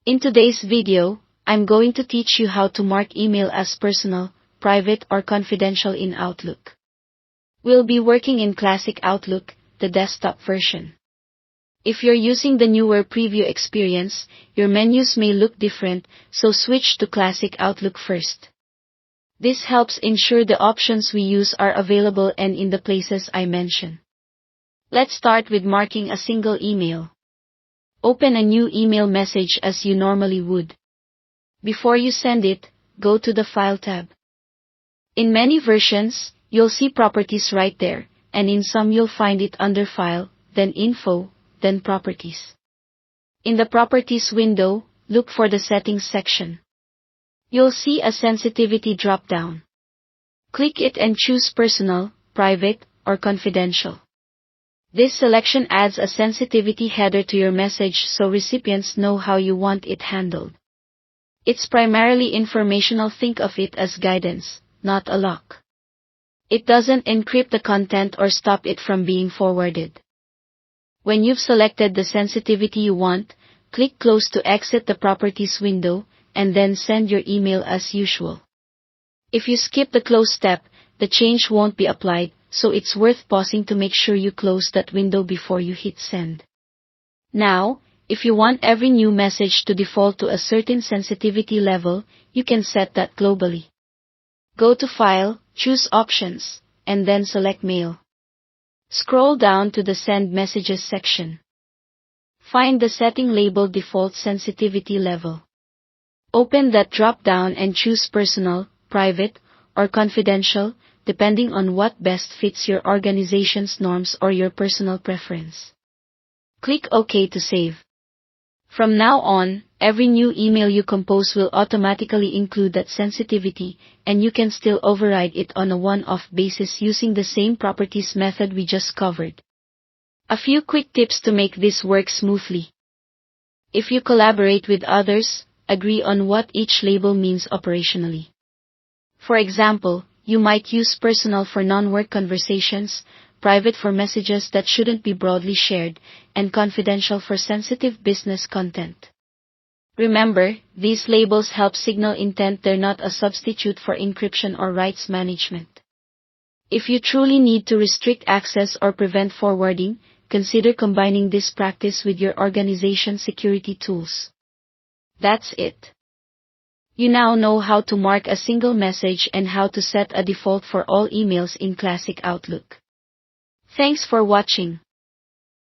In today's video, I'm going to teach you how to mark email as personal, private, or confidential in Outlook. We'll be working in Classic Outlook, the desktop version. If you're using the newer preview experience, your menus may look different, so switch to Classic Outlook first. This helps ensure the options we use are available and in the places I mention. Let's start with marking a single email. Open a new email message as you normally would. Before you send it, go to the File tab. In many versions, you'll see Properties right there, and in some you'll find it under File, then Info, then Properties. In the Properties window, look for the Settings section. You'll see a sensitivity drop-down. Click it and choose Personal, Private, or Confidential. This selection adds a sensitivity header to your message so recipients know how you want it handled. It's primarily informational. Think of it as guidance, not a lock. It doesn't encrypt the content or stop it from being forwarded. When you've selected the sensitivity you want, click Close to exit the Properties window, and then send your email as usual. If you skip the close step, the change won't be applied, so it's worth pausing to make sure you close that window before you hit send. Now, if you want every new message to default to a certain sensitivity level, you can set that globally. Go to File, choose Options, and then select Mail. Scroll down to the Send Messages section. Find the setting labeled Default Sensitivity Level. Open that drop-down and choose Personal, Private, or Confidential, depending on what best fits your organization's norms or your personal preference. Click OK to save. From now on, every new email you compose will automatically include that sensitivity, and you can still override it on a one-off basis using the same properties method we just covered. A few quick tips to make this work smoothly. If you collaborate with others, agree on what each label means operationally. For example, you might use personal for non-work conversations, private for messages that shouldn't be broadly shared, and confidential for sensitive business content. Remember, these labels help signal intent. They're not a substitute for encryption or rights management. If you truly need to restrict access or prevent forwarding, consider combining this practice with your organization's security tools. That's it. You now know how to mark a single message and how to set a default for all emails in Classic Outlook. Thanks for watching.